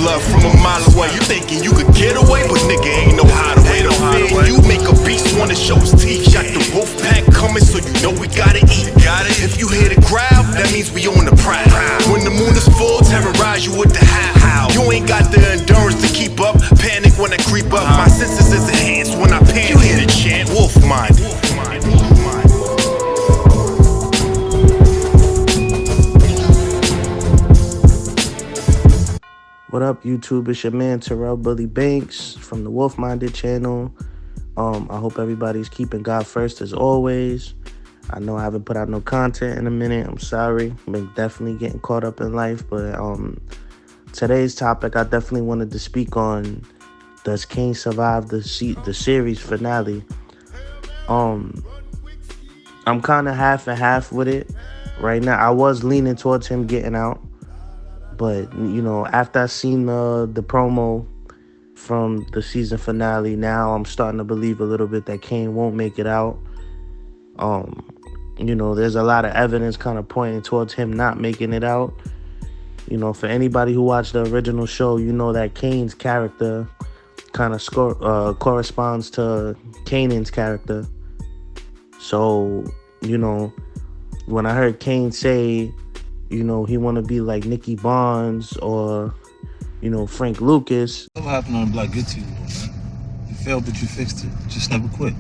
blood from a mile away. You thinking you could get away, but nigga ain't no hideaway. To fear you make a beast wanna show his teeth. Got the wolf pack coming, so you know we gotta eat. If you hear the growl, that means we on the prowl. When the moon is full, terrorize you with the howl. You ain't got the endurance to keep up. Panic when I creep up. My senses is enhanced when I pan. You hear the chant, wolf mind. What up, YouTube? It's your man Terrell Bully Banks from the Wolf Minded channel. I hope everybody's keeping God first as always. I know I haven't put out no content in a minute. I'm sorry. Been definitely getting caught up in life, but today's topic I definitely wanted to speak on: does Kane survive the series finale? I'm kind of half and half with it right now. I was leaning towards him getting out, but you know, after I seen the promo from the season finale, now I'm starting to believe a little bit that Kane won't make it out. You know, there's a lot of evidence kind of pointing towards him not making it out. You know, for anybody who watched the original show, you know that Kane's character kind of corresponds to Kanan's character. So, you know, when I heard Kane say, you know, he want to be like Nicky Barnes or, you know, Frank Lucas. What happened on the block get to you, man? You failed, but you fixed it. Just never quit.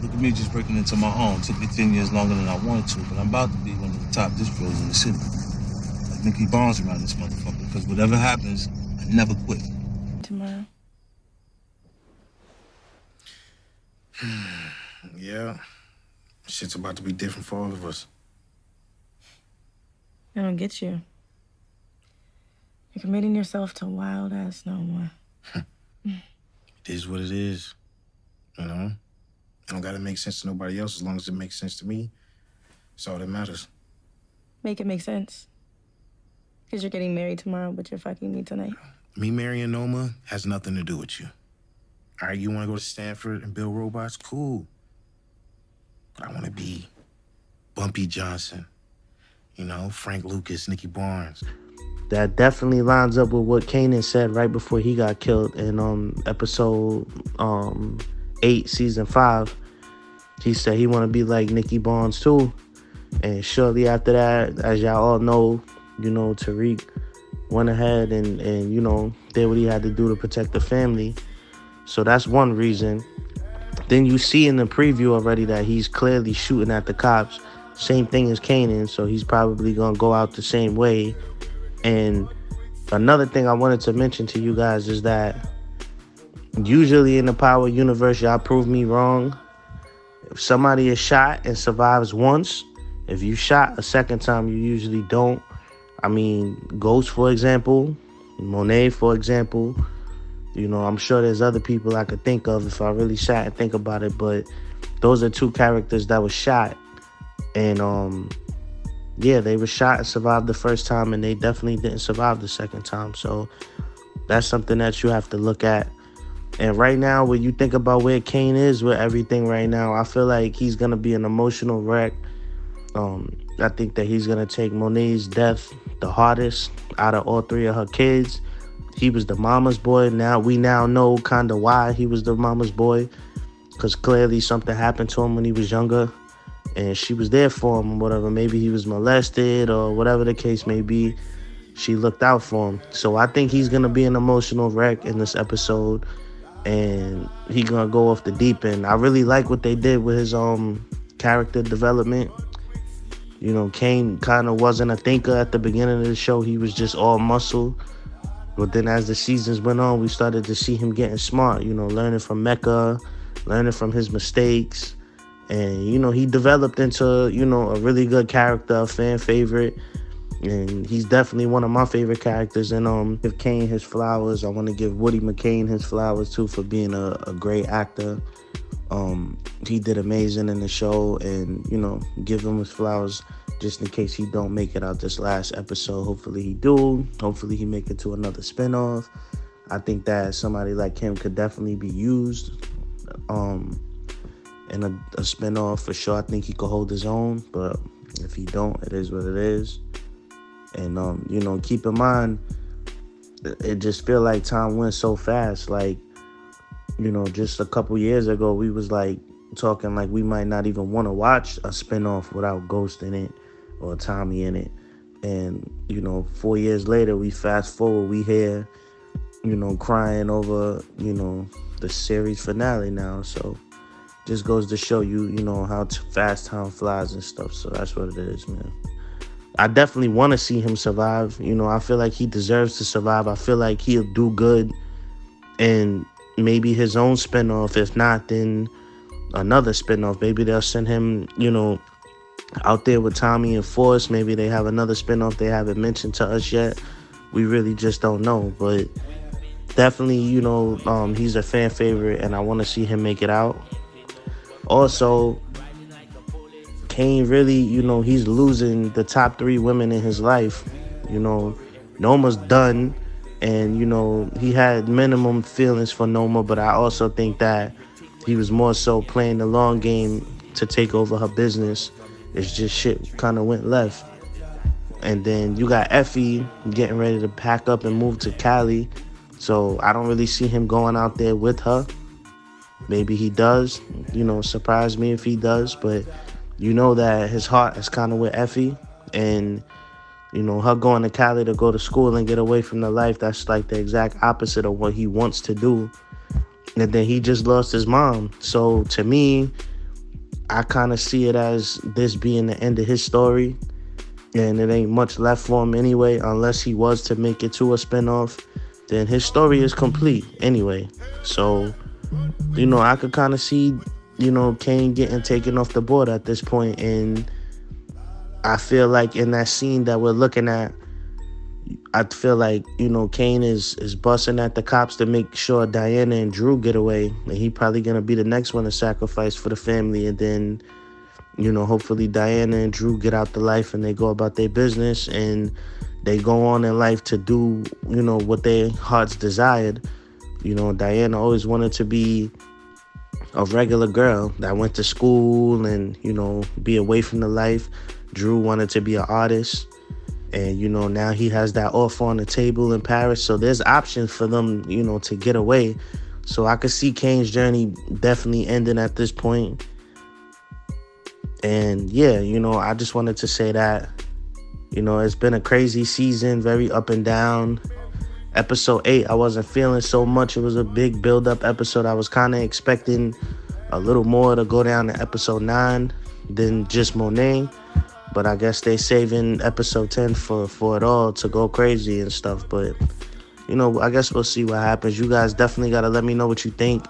Look at me just breaking into my own. Took me 10 years longer than I wanted to, but I'm about to be one of the top disc pros in the city. Like Nicky Barnes around this motherfucker, because whatever happens, I never quit. Tomorrow. Yeah. Shit's about to be different for all of us. I don't get you. You're committing yourself to wild-ass Noma. It is what it is. You know? It don't gotta make sense to nobody else as long as it makes sense to me. That's all that matters. Make it make sense. Because you're getting married tomorrow, but you're fucking me tonight. Me marrying Noma has nothing to do with you. All right, you want to go to Stanford and build robots? Cool. But I want to be Bumpy Johnson, you know, Frank Lucas, Nicky Barnes. That definitely lines up with what Kanan said right before he got killed in episode 8, season 5. He said he want to be like Nicky Barnes too. And shortly after that, as y'all all know, you know, Tariq went ahead and you know, did what he had to do to protect the family. So that's one reason. Then you see in the preview already that he's clearly shooting at the cops. Same thing as Kanan, so he's probably going to go out the same way. And another thing I wanted to mention to you guys is that usually in the Power universe, y'all prove me wrong. If somebody is shot and survives once, if you shot a second time, you usually don't. I mean, Ghost, for example, Monet, for example. You know, I'm sure there's other people I could think of if I really sat and think about it, but those are two characters that were shot. And, yeah, they were shot and survived the first time, and they definitely didn't survive the second time. So that's something that you have to look at. And right now, when you think about where Kane is with everything right now, I feel like he's going to be an emotional wreck. I think that he's going to take Monet's death the hardest out of all 3 of her kids. He was the mama's boy. We now know kind of why he was the mama's boy, because clearly something happened to him when he was younger, and she was there for him or whatever. Maybe he was molested or whatever the case may be. She looked out for him. So I think he's going to be an emotional wreck in this episode, and he's going to go off the deep end. I really like what they did with his character development. You know, Kane kind of wasn't a thinker at the beginning of the show. He was just all muscle. But then as the seasons went on, we started to see him getting smart, you know, learning from Mecca, learning from his mistakes. And, you know, he developed into, you know, a really good character, a fan favorite. And he's definitely one of my favorite characters. And give Kane his flowers. I want to give Woody McCain his flowers, too, for being a great actor. He did amazing in the show. And, you know, give him his flowers just in case he don't make it out this last episode. Hopefully he do. Hopefully he make it to another spinoff. I think that somebody like him could definitely be used in a spinoff for sure. I think he could hold his own, but if he don't, it is what it is. And you know, keep in mind, it just feel like time went so fast. Like, you know, just a couple years ago, we was like talking like we might not even want to watch a spinoff without Ghost in it or Tommy in it. And, you know, 4 years later, we fast forward, we here, you know, crying over, you know, the series finale now. So just goes to show you, you know, how fast time flies and stuff. So that's what it is, man. I definitely want to see him survive. You know, I feel like he deserves to survive. I feel like he'll do good and maybe his own spinoff. If not, then another spinoff. Maybe they'll send him, you know, out there with Tommy and Force. Maybe they have another spinoff they haven't mentioned to us yet. We really just don't know. But definitely, you know, he's a fan favorite, and I want to see him make it out. Also, Kane really, you know, he's losing the top 3 women in his life. You know, Noma's done, and, you know, he had minimum feelings for Noma, but I also think that he was more so playing the long game to take over her business. It's just shit kind of went left. And then you got Effie getting ready to pack up and move to Cali. So I don't really see him going out there with her. Maybe he does, you know, surprise me if he does. But you know that his heart is kind of with Effie. And, you know, her going to Cali to go to school and get away from the life, that's like the exact opposite of what he wants to do. And then he just lost his mom. So to me, I kind of see it as this being the end of his story. And it ain't much left for him anyway, unless he was to make it to a spinoff. Then his story is complete anyway. So, you know, I could kind of see, you know, Kane getting taken off the board at this point. And I feel like in that scene that we're looking at, I feel like, you know, Kane is busting at the cops to make sure Diana and Drew get away. And he probably going to be the next one to sacrifice for the family. And then, you know, hopefully Diana and Drew get out the life and they go about their business and they go on in life to do, you know, what their hearts desired. You know, Diana always wanted to be a regular girl that went to school and, you know, be away from the life. Drew wanted to be an artist. And, you know, now he has that offer on the table in Paris. So there's options for them, you know, to get away. So I could see Kane's journey definitely ending at this point. And, yeah, you know, I just wanted to say that, you know, it's been a crazy season, very up and down. Episode 8, I wasn't feeling so much. It was a big build-up episode. I was kind of expecting a little more to go down to episode 9 than just Monet. But I guess they saving episode 10 for it all to go crazy and stuff. But, you know, I guess we'll see what happens. You guys definitely got to let me know what you think.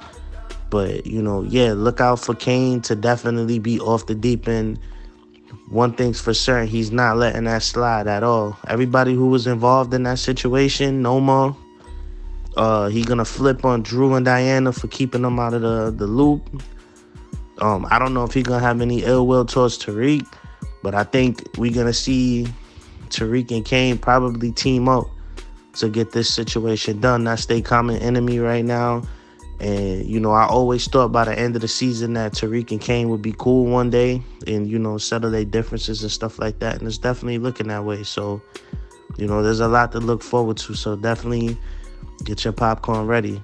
But, you know, yeah, look out for Kane to definitely be off the deep end. One thing's for certain, he's not letting that slide at all. Everybody who was involved in that situation, Noma, he going to flip on Drew and Diana for keeping them out of the loop. I don't know if he's going to have any ill will towards Tariq. But I think we're going to see Tariq and Kane probably team up to get this situation done. That's their common enemy right now. And, you know, I always thought by the end of the season that Tariq and Kane would be cool one day and, you know, settle their differences and stuff like that. And it's definitely looking that way. So, you know, there's a lot to look forward to. So definitely get your popcorn ready.